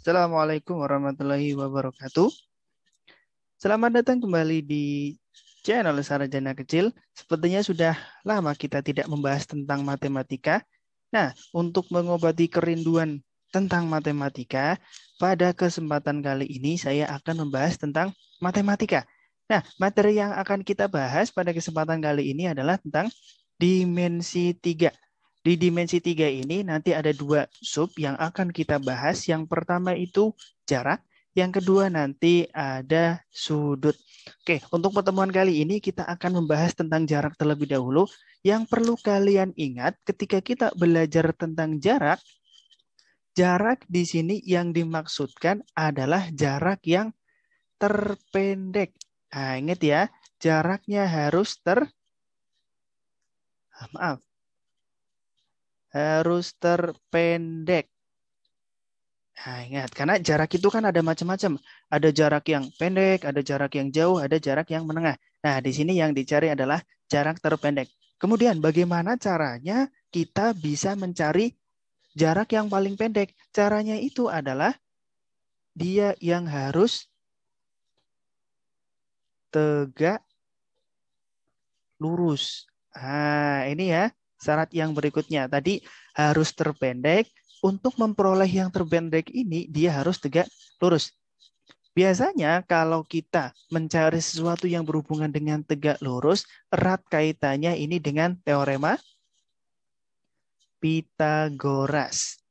Assalamualaikum warahmatullahi wabarakatuh. Selamat datang kembali di channel Sarjana Kecil. Sepertinya sudah lama kita tidak membahas tentang matematika. Nah, untuk mengobati kerinduan tentang matematika, pada kesempatan kali ini saya akan membahas tentang matematika. Nah, materi yang akan kita bahas pada kesempatan kali ini adalah tentang dimensi 3. Di dimensi 3 ini nanti ada dua sub yang akan kita bahas. Yang pertama itu jarak, yang kedua nanti ada sudut. Oke, untuk pertemuan kali ini kita akan membahas tentang jarak terlebih dahulu. Yang perlu kalian ingat ketika kita belajar tentang jarak, jarak di sini yang dimaksudkan adalah jarak yang terpendek. Nah, ingat ya, jaraknya harus maaf, harus terpendek. Nah, ingat, karena jarak itu kan ada macam-macam. Ada jarak yang pendek, ada jarak yang jauh, ada jarak yang menengah. Nah, di sini yang dicari adalah jarak terpendek. Kemudian, bagaimana caranya kita bisa mencari jarak yang paling pendek? Caranya itu adalah dia yang harus tegak lurus. Nah, ini ya syarat yang berikutnya. Tadi harus terpendek. Untuk memperoleh yang terpendek ini, dia harus tegak lurus. Biasanya kalau kita mencari sesuatu yang berhubungan dengan tegak lurus, erat kaitannya ini dengan teorema Pitagoras.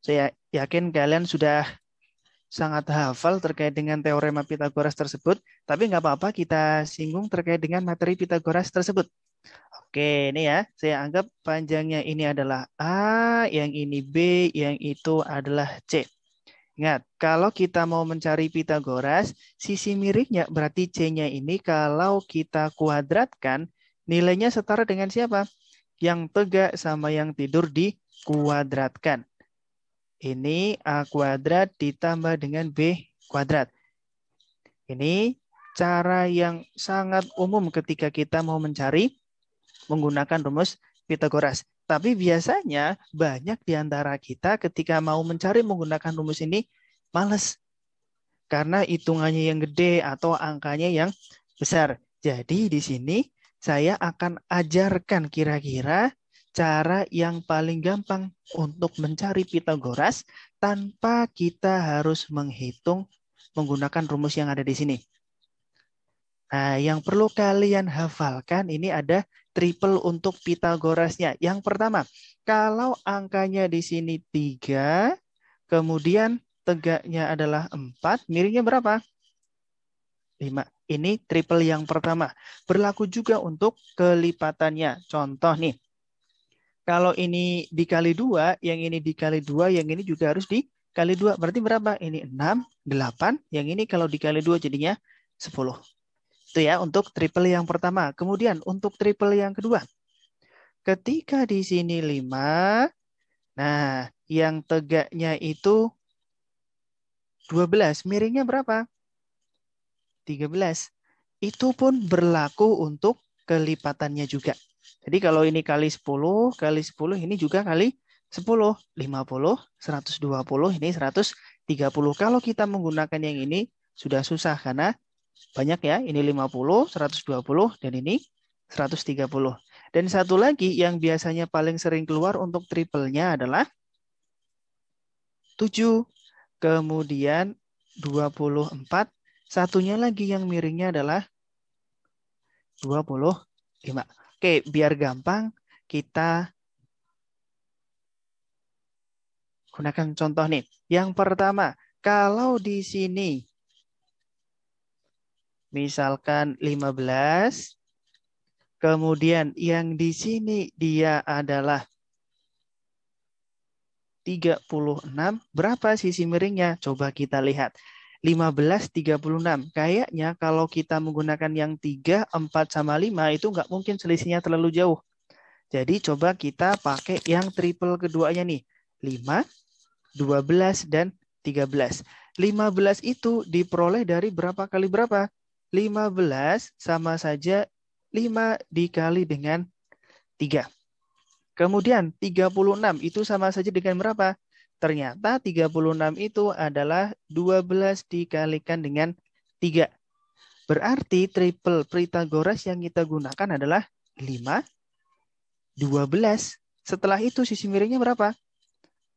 Saya yakin kalian sudah sangat hafal terkait dengan teorema Pitagoras tersebut, tapi nggak apa-apa kita singgung terkait dengan materi Pitagoras tersebut. Oke, ini ya, saya anggap panjangnya ini adalah A, yang ini B, yang itu adalah C. Ingat, kalau kita mau mencari Pitagoras, sisi miringnya berarti C-nya ini kalau kita kuadratkan, nilainya setara dengan siapa? Yang tegak sama yang tidur dikuadratkan. Ini A kuadrat ditambah dengan B kuadrat. Ini cara yang sangat umum ketika kita mau mencari menggunakan rumus Pitagoras. Tapi biasanya banyak di antara kita ketika mau mencari menggunakan rumus ini males. Karena hitungannya yang gede atau angkanya yang besar. Jadi di sini saya akan ajarkan kira-kira cara yang paling gampang untuk mencari Pitagoras tanpa kita harus menghitung menggunakan rumus yang ada di sini. Nah, yang perlu kalian hafalkan ini ada triple untuk Pitagorasnya. Yang pertama, kalau angkanya di sini 3, kemudian tegaknya adalah 4, miringnya berapa? 5. Ini triple yang pertama. Berlaku juga untuk kelipatannya. Contoh nih, kalau ini dikali 2, yang ini dikali 2, yang ini juga harus dikali 2. Berarti berapa? Ini 6, 8. Yang ini kalau dikali 2 jadinya 10. Itu ya untuk triple yang pertama. Kemudian untuk triple yang kedua. Ketika di sini 5, nah yang tegaknya itu 12. Miringnya berapa? 13. Itu pun berlaku untuk kelipatannya juga. Jadi kalau ini kali 10, kali 10 ini juga kali 10. 50, 120, ini 130. Kalau kita menggunakan yang ini sudah susah karena banyak ya. Ini 50, 120, dan ini 130. Dan satu lagi yang biasanya paling sering keluar untuk triple-nya adalah 7. Kemudian 24. Satunya lagi yang miringnya adalah 25. Oke, biar gampang kita gunakan contoh nih. Yang pertama, kalau di sini misalkan 15, kemudian yang di sini dia adalah 36, berapa sisi miringnya? Coba kita lihat. 15, 36. Kayaknya kalau kita menggunakan yang 3, 4, sama 5, itu nggak mungkin selisihnya terlalu jauh. Jadi coba kita pakai yang triple keduanya nih. 5, 12, dan 13. 15 itu diperoleh dari berapa kali berapa? 15 sama saja 5 dikali dengan 3. Kemudian 36 itu sama saja dengan berapa? Ternyata 36 itu adalah 12 dikalikan dengan 3. Berarti triple Pythagoras yang kita gunakan adalah 5, 12. Setelah itu sisi miringnya berapa?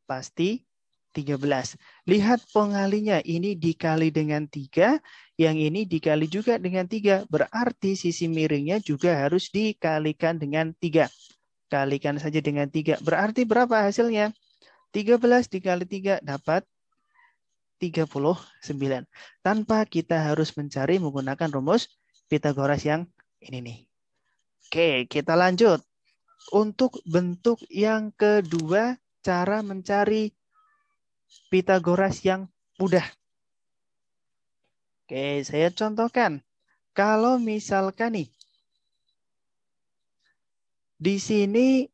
Pasti 13. Lihat pengalinya, ini dikali dengan 3, yang ini dikali juga dengan 3. Berarti sisi miringnya juga harus dikalikan dengan 3. Kalikan saja dengan 3. Berarti berapa hasilnya? 13 dikali 3 dapat 39. Tanpa kita harus mencari menggunakan rumus Pythagoras yang ini nih. Oke, kita lanjut. Untuk bentuk yang kedua, cara mencari Pythagoras yang mudah. Oke, saya contohkan. Kalau misalkan nih, di sini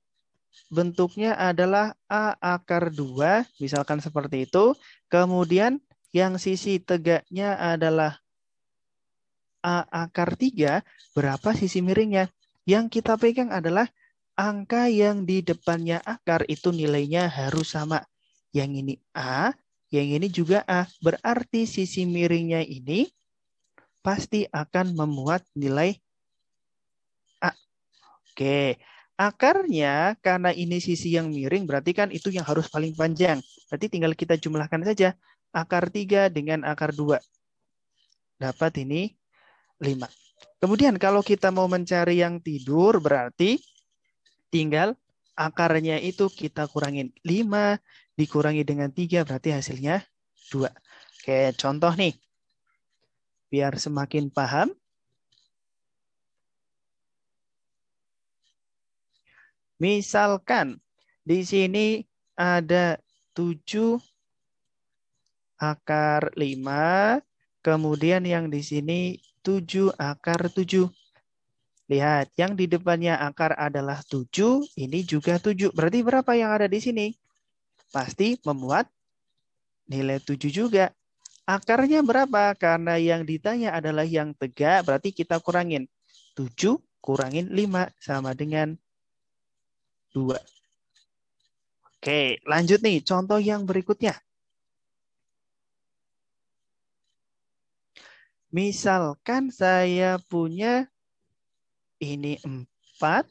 bentuknya adalah A akar 2, misalkan seperti itu. Kemudian yang sisi tegaknya adalah A akar 3, berapa sisi miringnya? Yang kita pegang adalah angka yang di depannya akar itu nilainya harus sama. Yang ini A, yang ini juga A. Berarti sisi miringnya ini pasti akan memuat nilai A. Oke, akarnya karena ini sisi yang miring berarti kan itu yang harus paling panjang. Berarti tinggal kita jumlahkan saja. Akar 3 dengan akar 2. Dapat ini 5. Kemudian kalau kita mau mencari yang tidur berarti tinggal akarnya itu kita kurangin. 5 dikurangi dengan 3 berarti hasilnya 2. Oke, contoh nih. Biar semakin paham. Misalkan di sini ada 7 akar 5, kemudian yang di sini 7 akar 7. Lihat, yang di depannya akar adalah 7, ini juga 7. Berarti berapa yang ada di sini? Pasti memuat nilai 7 juga. Akarnya berapa? Karena yang ditanya adalah yang tegak, berarti kita kurangin. 7 kurangin 5 sama dengan 2. Oke, lanjut nih. Contoh yang berikutnya. Misalkan saya punya ini 4,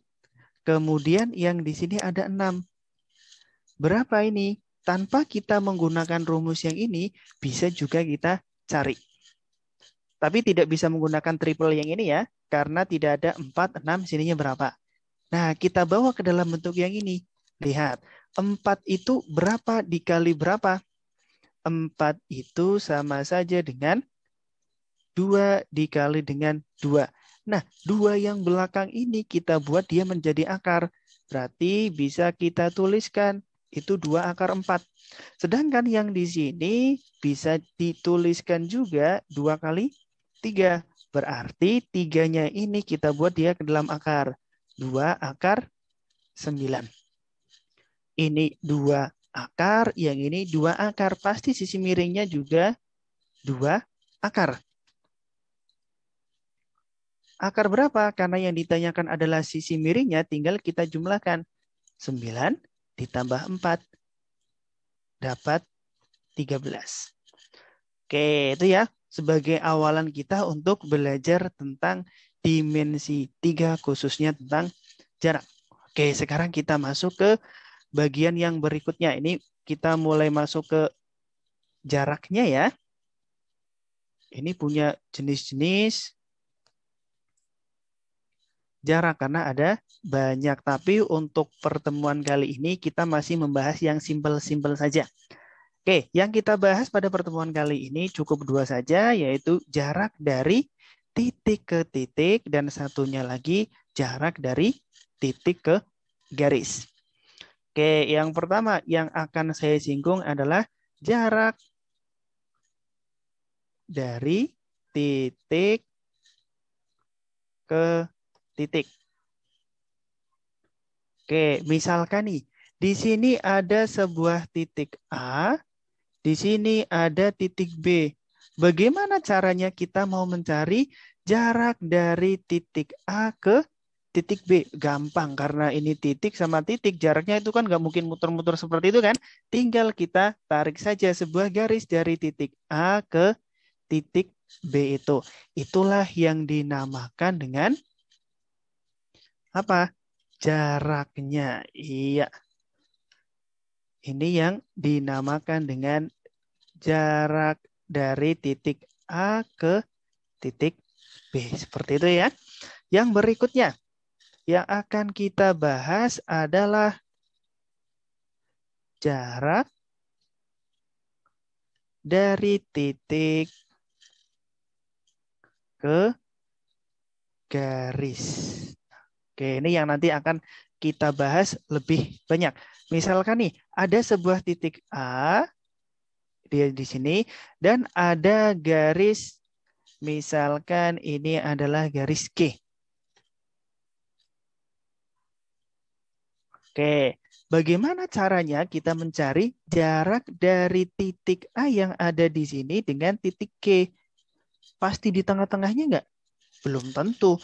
kemudian yang di sini ada 6. Berapa ini? Tanpa kita menggunakan rumus yang ini, bisa juga kita cari. Tapi tidak bisa menggunakan triple yang ini ya, karena tidak ada 4, 6, sininya berapa. Nah, kita bawa ke dalam bentuk yang ini. Lihat, 4 itu berapa dikali berapa? 4 itu sama saja dengan 2 dikali dengan 2. Nah, 2 yang belakang ini kita buat dia menjadi akar. Berarti bisa kita tuliskan itu 2 akar 4. Sedangkan yang di sini bisa dituliskan juga 2 kali 3. Berarti 3-nya ini kita buat dia ke dalam akar. 2 akar 9. Ini 2 akar, yang ini 2 akar. Pasti sisi miringnya juga 2 akar. Akar berapa? Karena yang ditanyakan adalah sisi miringnya, tinggal kita jumlahkan. 9 ditambah 4. Dapat 13. Oke, itu ya sebagai awalan kita untuk belajar tentang dimensi 3, khususnya tentang jarak. Oke, sekarang kita masuk ke bagian yang berikutnya. Ini kita mulai masuk ke jaraknya ya. Ini punya jenis-jenis jarak karena ada banyak. Tapi untuk pertemuan kali ini kita masih membahas yang simpel-simpel saja. Oke, yang kita bahas pada pertemuan kali ini cukup 2 saja, yaitu jarak dari titik ke titik dan satunya lagi jarak dari titik ke garis. Oke, yang pertama yang akan saya singgung adalah jarak dari titik ke titik. Oke, misalkan nih, di sini ada sebuah titik A, di sini ada titik B. Bagaimana caranya kita mau mencari jarak dari titik A ke titik B. Gampang, karena ini titik sama titik. Jaraknya itu kan nggak mungkin muter-muter seperti itu kan. Tinggal kita tarik saja sebuah garis dari titik A ke titik B itu. Itulah yang dinamakan dengan apa? Jaraknya. Iya. Ini yang dinamakan dengan jarak dari titik A ke titik B. Seperti itu ya. Yang berikutnya yang akan kita bahas adalah jarak dari titik ke garis. Oke, ini yang nanti akan kita bahas lebih banyak. Misalkan nih, ada sebuah titik A dia di sini dan ada garis, misalkan ini adalah garis G. Oke, bagaimana caranya kita mencari jarak dari titik A yang ada di sini dengan titik G? Pasti di tengah-tengahnya enggak? Belum tentu.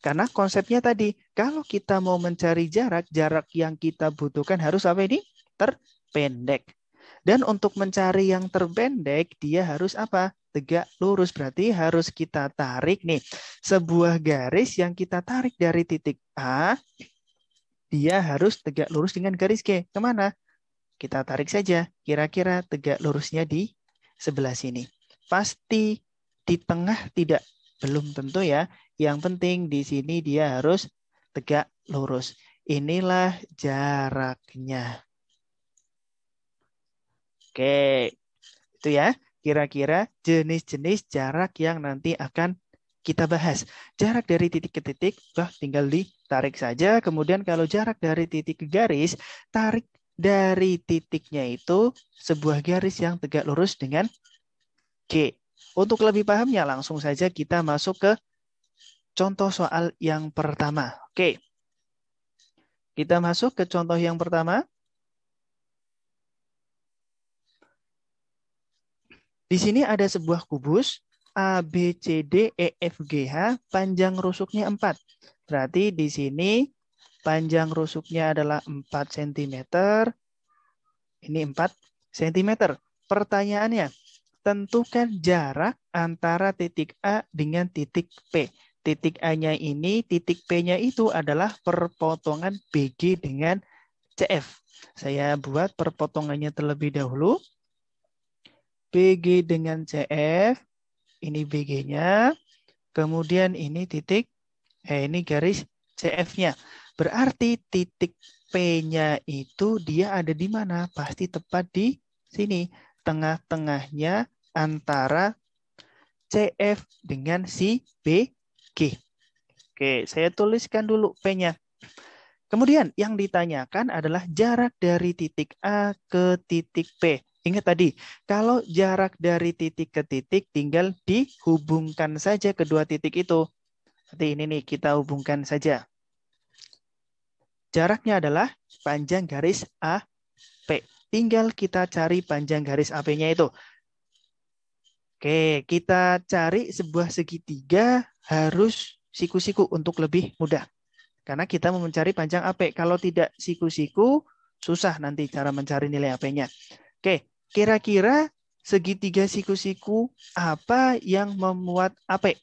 Karena konsepnya tadi, kalau kita mau mencari jarak, jarak yang kita butuhkan harus apa ini? Terpendek. Dan untuk mencari yang terpendek, dia harus apa? Tegak lurus. Berarti harus kita tarik nih. Sebuah garis yang kita tarik dari titik A, dia harus tegak lurus dengan garis G. Kemana? Kita tarik saja. Kira-kira tegak lurusnya di sebelah sini. Pasti di tengah tidak. Belum tentu ya. Yang penting di sini dia harus tegak lurus. Inilah jaraknya. Oke, itu ya. Kira-kira jenis-jenis jarak yang nanti akan kita bahas. Jarak dari titik ke titik, tinggal ditarik saja. Kemudian kalau jarak dari titik ke garis, tarik dari titiknya itu sebuah garis yang tegak lurus dengan G. Untuk lebih pahamnya, langsung saja kita masuk ke contoh soal yang pertama. Oke, kita masuk ke contoh yang pertama. Di sini ada sebuah kubus A, B, C, D, E, F, G, H, panjang rusuknya 4. Berarti di sini panjang rusuknya adalah 4 cm. Ini 4 cm. Pertanyaannya, tentukan jarak antara titik A dengan titik P. Titik A-nya ini, titik P-nya itu adalah perpotongan BG dengan CF. Saya buat perpotongannya terlebih dahulu. BG dengan CF, ini BG-nya. Kemudian ini titik, ini garis CF-nya. Berarti titik P-nya itu dia ada di mana? Pasti tepat di sini. Tengah-tengahnya antara CF dengan si BG. Oke, saya tuliskan dulu P-nya. Kemudian yang ditanyakan adalah jarak dari titik A ke titik P. Ingat tadi, kalau jarak dari titik ke titik tinggal dihubungkan saja kedua titik itu. Nanti ini nih kita hubungkan saja. Jaraknya adalah panjang garis AP. Tinggal kita cari panjang garis AP-nya itu. Oke, kita cari sebuah segitiga harus siku-siku untuk lebih mudah. Karena kita mau mencari panjang AP. Kalau tidak siku-siku, susah nanti cara mencari nilai AP-nya. Oke, kira-kira segitiga siku-siku apa yang memuat AP?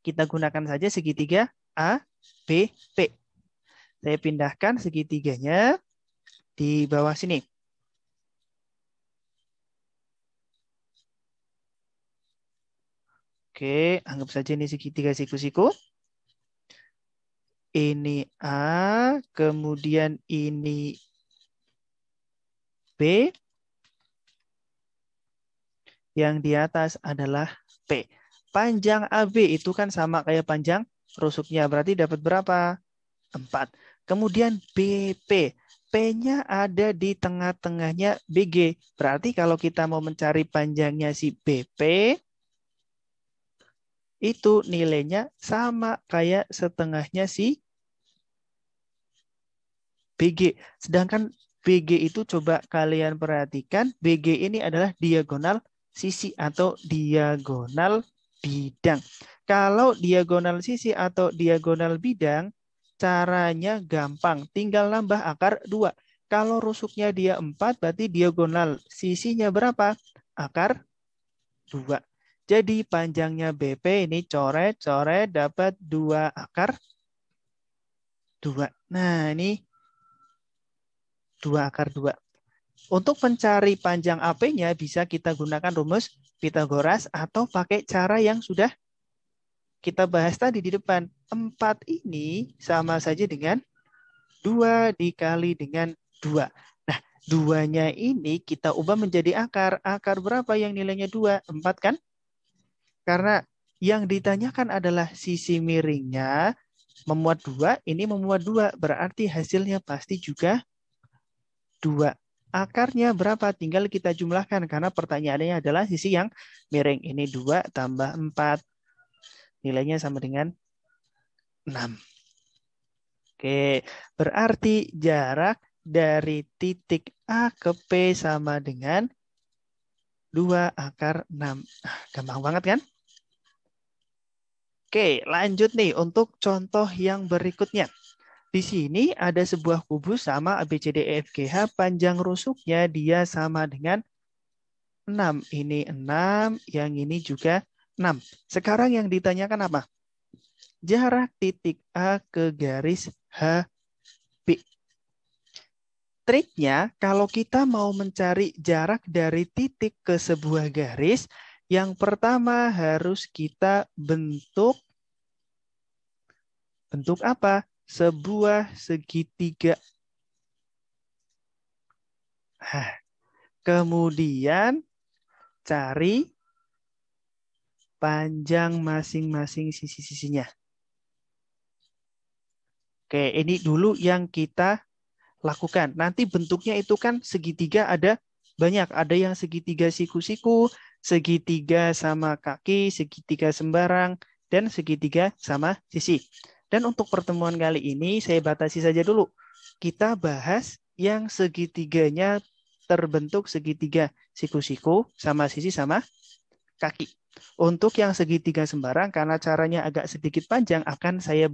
Kita gunakan saja segitiga ABP. Saya pindahkan segitiganya di bawah sini. Oke, anggap saja ini segitiga siku-siku. Ini A, kemudian ini B. Yang di atas adalah P. Panjang AB itu kan sama kayak panjang rusuknya. Berarti dapat berapa? 4. Kemudian BP. P-nya ada di tengah-tengahnya BG. Berarti kalau kita mau mencari panjangnya si BP, itu nilainya sama kayak setengahnya si BG. Sedangkan BG itu coba kalian perhatikan, BG ini adalah diagonal sisi atau diagonal bidang. Kalau diagonal sisi atau diagonal bidang, caranya gampang. Tinggal nambah akar 2. Kalau rusuknya dia 4, berarti diagonal sisinya berapa? Akar 2. Jadi panjangnya BP ini coret-coret dapat 2 akar 2. Nah, ini 2 akar 2. Untuk mencari panjang AP-nya bisa kita gunakan rumus Pitagoras atau pakai cara yang sudah kita bahas tadi di depan. 4 ini sama saja dengan 2 dikali dengan 2. Nah, 2-nya ini kita ubah menjadi akar. Akar berapa yang nilainya 2? 4 kan? Karena yang ditanyakan adalah sisi miringnya memuat 2, ini memuat 2. Berarti hasilnya pasti juga 2. Akarnya berapa? Tinggal kita jumlahkan karena pertanyaannya adalah sisi yang miring. Ini 2 tambah 4. Nilainya sama dengan 6. Oke, berarti jarak dari titik A ke P sama dengan 2 akar 6. Gampang banget kan? Oke, lanjut nih untuk contoh yang berikutnya. Di sini ada sebuah kubus sama ABCDEFGH, panjang rusuknya dia sama dengan 6. Ini 6, yang ini juga 6. Sekarang yang ditanyakan apa? Jarak titik A ke garis HB. Triknya, kalau kita mau mencari jarak dari titik ke sebuah garis, yang pertama harus kita bentuk apa? Sebuah segitiga. Kemudian cari panjang masing-masing sisi-sisinya. Oke, ini dulu yang kita lakukan. Nanti bentuknya itu kan segitiga ada banyak. Ada yang segitiga siku-siku, segitiga sama kaki, segitiga sembarang, dan segitiga sama sisi. Dan untuk pertemuan kali ini saya batasi saja dulu. Kita bahas yang segitiganya terbentuk segitiga siku-siku sama sisi sama kaki. Untuk yang segitiga sembarang, karena caranya agak sedikit panjang, akan saya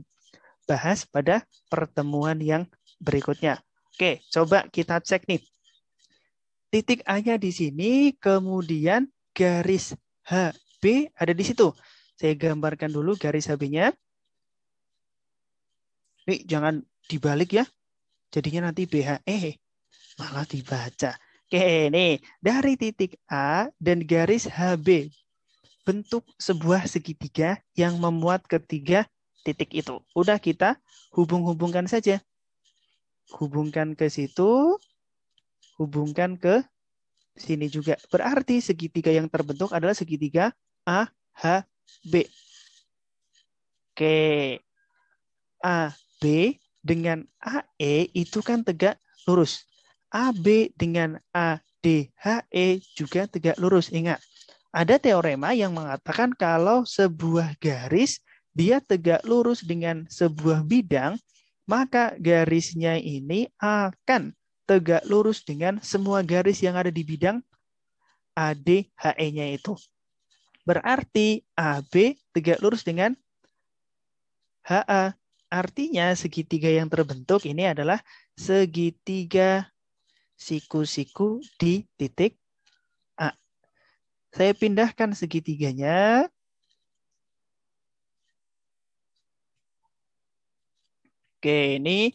bahas pada pertemuan yang berikutnya. Oke, coba kita cek nih. Titik A-nya di sini, kemudian garis HB ada di situ. Saya gambarkan dulu garis HB-nya. Nih, jangan dibalik ya. Jadinya nanti BHE. Malah dibaca. Oke, nih. Dari titik A dan garis HB. Bentuk sebuah segitiga yang memuat ketiga titik itu. Udah kita hubung-hubungkan saja. Hubungkan ke situ, hubungkan ke sini juga. Berarti segitiga yang terbentuk adalah segitiga AHB. Oke. AB dengan AE itu kan tegak lurus. AB dengan ADHE juga tegak lurus. Ingat, ada teorema yang mengatakan kalau sebuah garis dia tegak lurus dengan sebuah bidang, maka garisnya ini akan tegak lurus dengan semua garis yang ada di bidang ADHE-nya itu. Berarti AB tegak lurus dengan HA. Artinya segitiga yang terbentuk ini adalah segitiga siku-siku di titik A. Saya pindahkan segitiganya. Oke, ini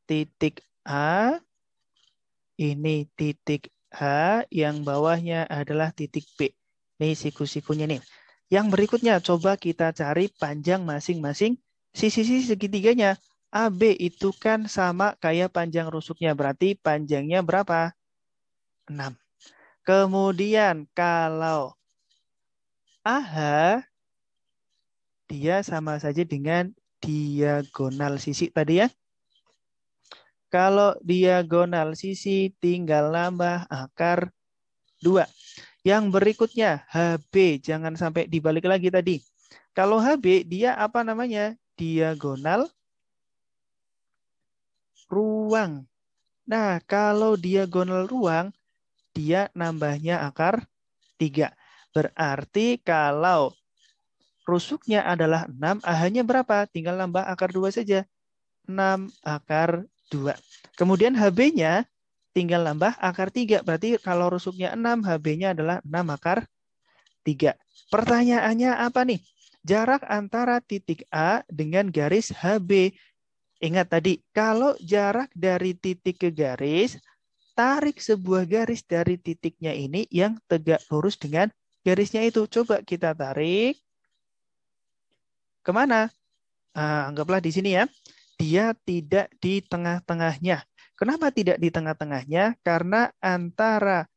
titik A. Ini titik H, yang bawahnya adalah titik B. Ini siku-sikunya nih. Yang berikutnya, coba kita cari panjang masing-masing sisi-sisi segitiganya. AB itu kan sama kayak panjang rusuknya. Berarti panjangnya berapa? 6. Kemudian kalau AH, dia sama saja dengan diagonal sisi tadi ya. Kalau diagonal sisi tinggal nambah akar 2. Yang berikutnya HB, jangan sampai dibalik lagi tadi. Kalau HB dia apa namanya? Diagonal ruang. Nah, kalau diagonal ruang dia nambahnya akar 3. Berarti kalau rusuknya adalah 6, AH-nya berapa? Tinggal nambah akar 2 saja. 6 akar 2. Kemudian HB-nya tinggal nambah akar 3. Berarti kalau rusuknya 6, HB-nya adalah 6 akar 3. Pertanyaannya apa nih? Jarak antara titik A dengan garis HB. Ingat tadi, kalau jarak dari titik ke garis, tarik sebuah garis dari titiknya ini yang tegak lurus dengan garisnya itu. Coba kita tarik. Kemana? Anggaplah di sini ya. Dia tidak di tengah-tengahnya. Kenapa tidak di tengah-tengahnya? Karena antara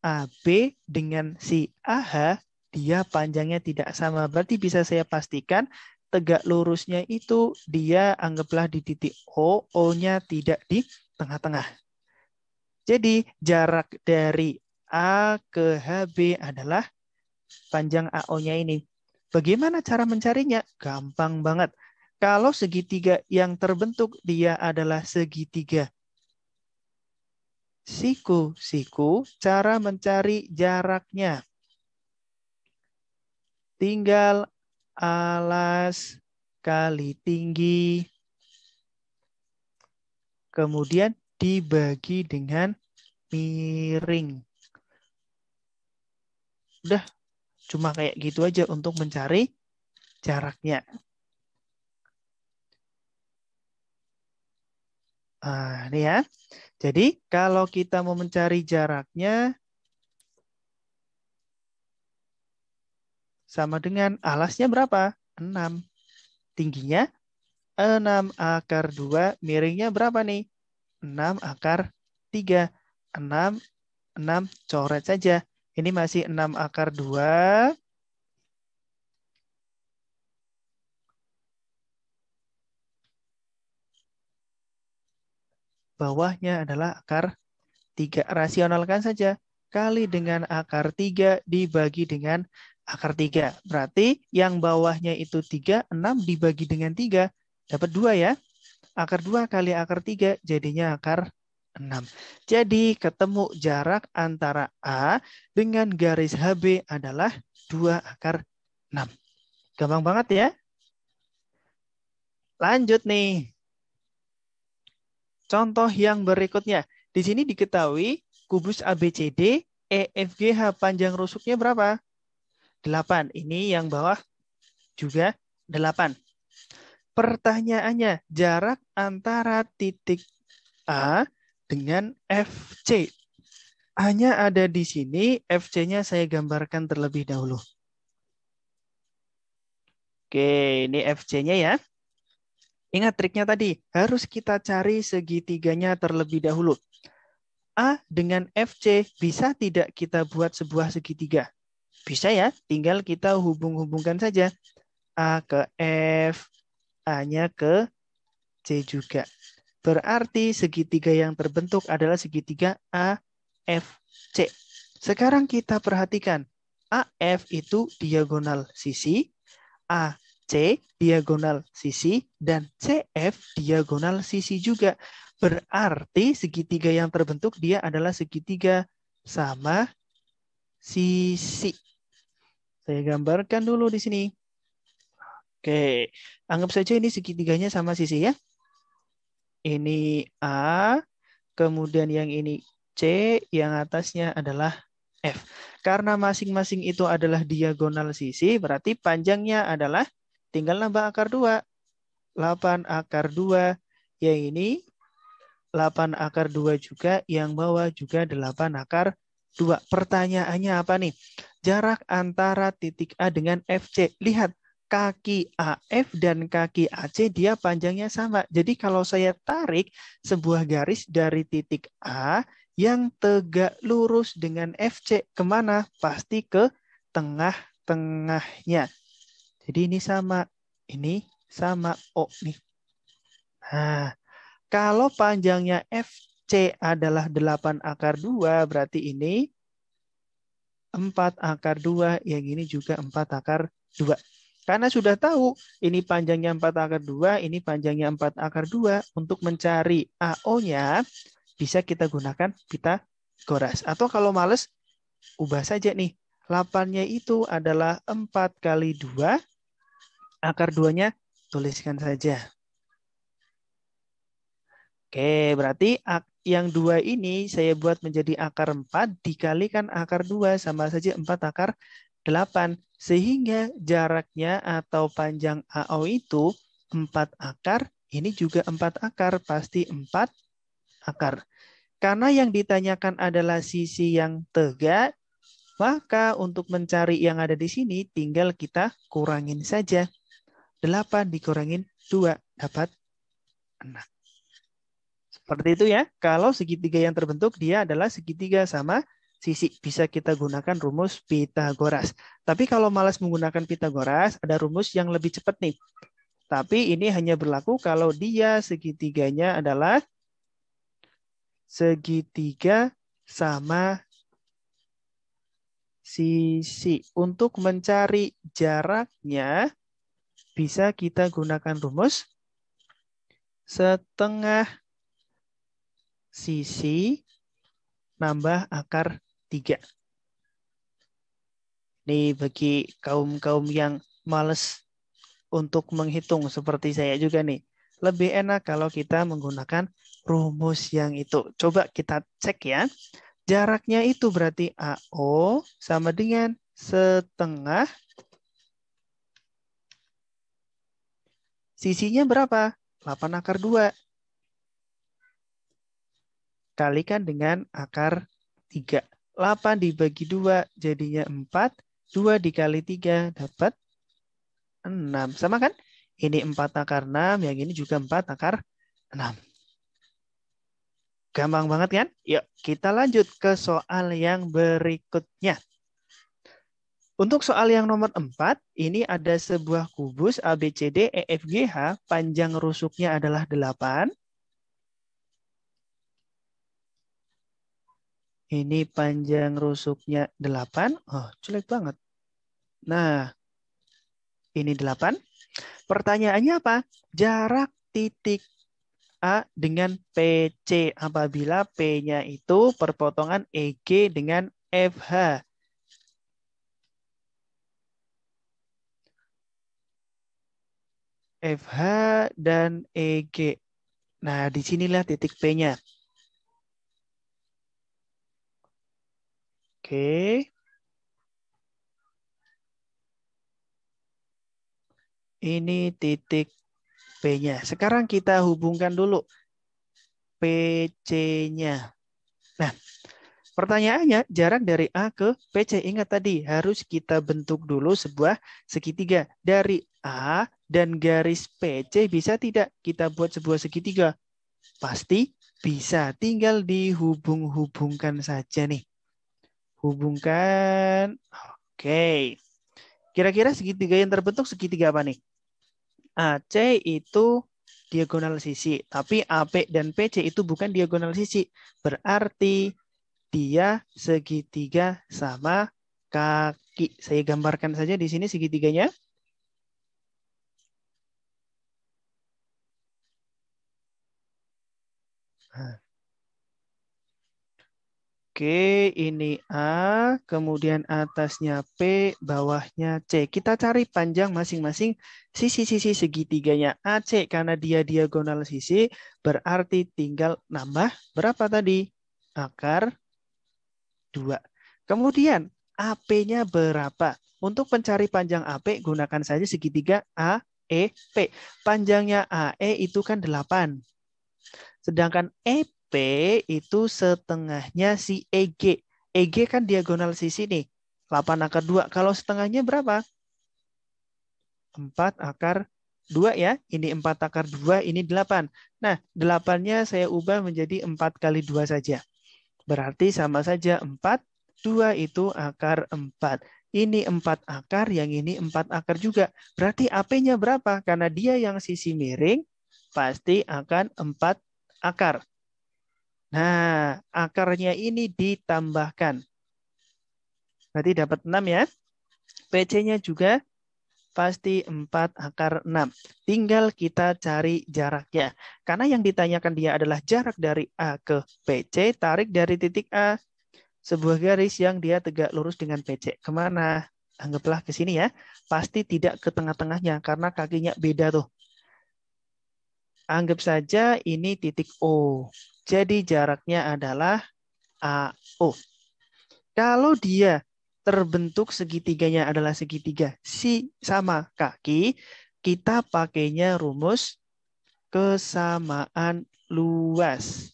AB dengan si AH, dia panjangnya tidak sama. Berarti bisa saya pastikan tegak lurusnya itu dia anggaplah di titik O, O-nya tidak di tengah-tengah. Jadi jarak dari A ke HB adalah panjang AO-nya ini. Bagaimana cara mencarinya? Gampang banget. Kalau segitiga yang terbentuk dia adalah segitiga siku-siku, cara mencari jaraknya. Tinggal alas kali tinggi, kemudian dibagi dengan miring. Udah, cuma kayak gitu aja untuk mencari jaraknya. Nah, ini ya. Jadi kalau kita mau mencari jaraknya sama dengan alasnya berapa? 6. Tingginya 6 akar 2. Miringnya berapa nih? 6 akar 3. 6, 6 coret saja. Ini masih 6 akar 2. Bawahnya adalah akar 3. Rasionalkan saja. Kali dengan akar 3 dibagi dengan akar 3. Berarti yang bawahnya itu 3, 6 dibagi dengan 3. Dapat 2 ya. Akar 2 kali akar 3 jadinya akar 6. Jadi ketemu jarak antara A dengan garis HB adalah 2 akar 6. Gampang banget ya. Lanjut nih. Contoh yang berikutnya. Di sini diketahui kubus ABCD EFGH panjang rusuknya berapa? 8. Ini yang bawah juga 8. Pertanyaannya, jarak antara titik A dengan FC. A-nya ada di sini, FC-nya saya gambarkan terlebih dahulu. Oke, ini FC-nya ya. Ingat triknya tadi, harus kita cari segitiganya terlebih dahulu. A dengan FC bisa tidak kita buat sebuah segitiga? Bisa ya, tinggal kita hubung-hubungkan saja. A ke F, A-nya ke C juga. Berarti segitiga yang terbentuk adalah segitiga AFC. Sekarang kita perhatikan. AF itu diagonal sisi, AC diagonal sisi, dan CF diagonal sisi juga. Berarti segitiga yang terbentuk dia adalah segitiga sama sisi. Saya gambarkan dulu di sini. Oke, anggap saja ini segitiganya sama sisi ya. Ini A, kemudian yang ini C, yang atasnya adalah F. Karena masing-masing itu adalah diagonal sisi, berarti panjangnya adalah tinggal nambah akar 2. 8 akar 2, yang ini 8 akar 2 juga, yang bawah juga 8 akar 2. Pertanyaannya apa nih? Jarak antara titik A dengan FC. Lihat, kaki AF dan kaki AC dia panjangnya sama. Jadi kalau saya tarik sebuah garis dari titik A yang tegak lurus dengan FC, kemana? Pasti ke tengah-tengahnya. Jadi ini sama O nih. Nah, kalau panjangnya FC adalah 8 akar 2, berarti ini 4 akar 2, yang ini juga 4 akar 2. Karena sudah tahu ini panjangnya 4 akar 2, ini panjangnya 4 akar 2, untuk mencari AO-nya bisa kita gunakan Pitagoras. Atau kalau males, ubah saja nih. 8-nya itu adalah 4 kali 2. Akar 2-nya tuliskan saja. Oke, berarti yang 2 ini saya buat menjadi akar 4 dikalikan akar 2 sama saja 4 akar 8. Sehingga jaraknya atau panjang AO itu 4 akar, ini juga 4 akar, pasti 4 akar. Karena yang ditanyakan adalah sisi yang tegak, maka untuk mencari yang ada di sini tinggal kita kurangin saja. 8 dikurangin 2 dapat 6. Seperti itu ya. Kalau segitiga yang terbentuk dia adalah segitiga sama sisi. Bisa kita gunakan rumus Pitagoras. Tapi kalau malas menggunakan Pitagoras, ada rumus yang lebih cepat nih. Tapi ini hanya berlaku kalau dia segitiganya adalah segitiga sama sisi. Untuk mencari jaraknya, bisa kita gunakan rumus setengah sisi nambah akar 3. Ini bagi kaum-kaum yang males untuk menghitung seperti saya juga nih. Lebih enak kalau kita menggunakan rumus yang itu. Coba kita cek ya. Jaraknya itu berarti AO sama dengan setengah. Sisinya berapa? 8 akar 2. Kalikan dengan akar 3. 8 dibagi 2 jadinya 4. 2 dikali 3 dapat 6. Sama kan? Ini 4 akar 6, yang ini juga 4 akar 6. Gampang banget kan? Yuk, kita lanjut ke soal yang berikutnya. Untuk soal yang nomor 4, ini ada sebuah kubus ABCD EFGH, panjang rusuknya adalah 8. Ini panjang rusuknya 8. Oh, jelek banget. Nah, ini 8. Pertanyaannya apa? Jarak titik A dengan PC apabila P-nya itu perpotongan EG dengan FH. FH dan EG. Nah, disinilah titik P-nya. Oke. Ini titik P-nya. Sekarang kita hubungkan dulu PC-nya. Nah, pertanyaannya jarak dari A ke PC. Ingat tadi harus kita bentuk dulu sebuah segitiga. Dari A dan garis PC bisa tidak kita buat sebuah segitiga? Pasti bisa. Tinggal dihubung-hubungkan saja nih. Hubungkan. Oke. Kira-kira segitiga yang terbentuk segitiga apa nih? AC itu diagonal sisi, tapi AP dan PC itu bukan diagonal sisi. Berarti dia segitiga sama kaki. Saya gambarkan saja di sini segitiganya. Oke, ini A, kemudian atasnya P, bawahnya C. Kita cari panjang masing-masing sisi-sisi segitiganya AC. Karena dia diagonal sisi, berarti tinggal nambah berapa tadi? Akar 2. Kemudian AP-nya berapa? Untuk mencari panjang AP, gunakan saja segitiga AEP. Panjangnya AE itu kan 8. Sedangkan EP itu setengahnya si EG. EG kan diagonal sisi nih. 8 akar 2. Kalau setengahnya berapa? 4 akar 2 ya. Ini 4 akar 2, ini 8. Nah, 8-nya saya ubah menjadi 4 kali 2 saja. Berarti sama saja 4. 2 itu akar 4. Ini 4 akar, yang ini 4 akar juga. Berarti AP-nya berapa? Karena dia yang sisi miring, pasti akan 4 akar. Nah, akarnya ini ditambahkan. Berarti dapat 6 ya. PC-nya juga pasti 4 akar 6. Tinggal kita cari jaraknya. Karena yang ditanyakan dia adalah jarak dari A ke PC, tarik dari titik A. sebuah garis yang dia tegak lurus dengan PC. Kemana? Anggaplah ke sini ya. Pasti tidak ke tengah-tengahnya karena kakinya beda tuh. Anggap saja ini titik O. Jadi jaraknya adalah AO. Kalau dia terbentuk segitiganya adalah segitiga si sama kaki, kita pakainya rumus kesamaan luas.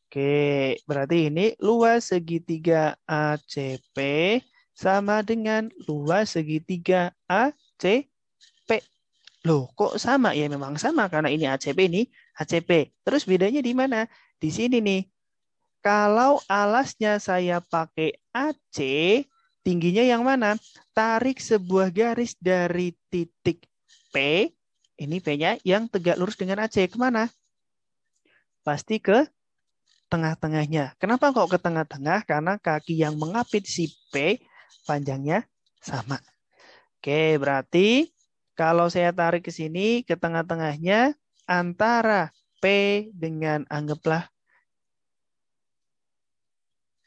Oke, berarti ini luas segitiga ACP sama dengan luas segitiga ACP. Loh, kok sama? Ya memang sama karena ini ACP, ini ACP. Terus bedanya di mana? Di sini nih. Kalau alasnya saya pakai AC, tingginya yang mana? Tarik sebuah garis dari titik P, ini P-nya yang tegak lurus dengan AC. Kemana? Pasti ke tengah-tengahnya. Kenapa kok ke tengah-tengah? Karena kaki yang mengapit si P panjangnya sama. Oke, berarti kalau saya tarik ke sini, ke tengah-tengahnya antara P dengan anggaplah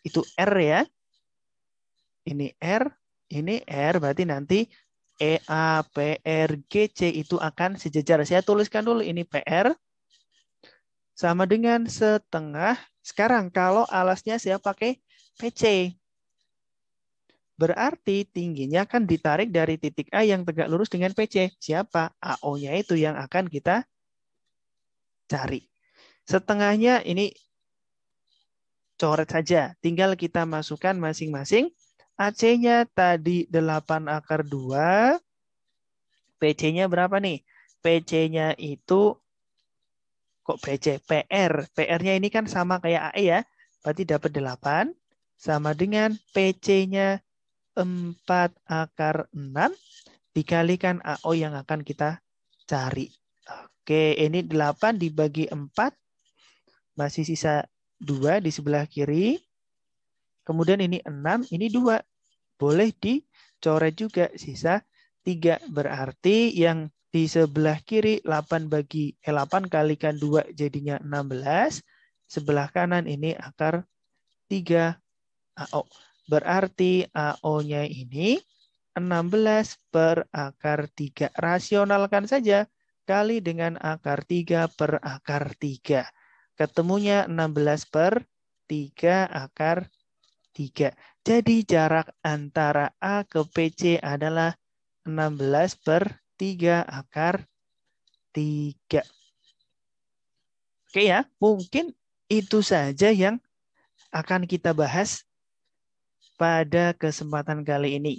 itu R ya. Ini R, ini R, berarti nanti EA, PR, GC itu akan sejajar. Saya tuliskan dulu ini PR sama dengan setengah. Sekarang kalau alasnya saya pakai PC. Berarti tingginya kan ditarik dari titik A yang tegak lurus dengan PC. Siapa? AO-nya itu yang akan kita cari. Setengahnya ini coret saja. Tinggal kita masukkan masing-masing. AC-nya tadi 8/2. PC-nya berapa nih? PC-nya itu, kok PC? PR. PR-nya ini kan sama kayak AE ya. Berarti dapat 8. Sama dengan PC-nya 4/6 dikalikan AO yang akan kita cari. Oke, ini 8 dibagi 4. Masih sisa 2 di sebelah kiri. Kemudian ini 6, ini 2. Boleh dicoret juga, sisa 3. Berarti yang di sebelah kiri 8 kalikan 2 jadinya 16. Sebelah kanan ini akar 3 AO. Berarti AO-nya ini 16 per akar 3. Rasionalkan saja. Kali dengan akar 3 per akar 3. Ketemunya 16 per 3 akar 3. Jadi jarak antara A ke PC adalah 16 per 3 akar 3. Oke ya, mungkin itu saja yang akan kita bahas pada kesempatan kali ini.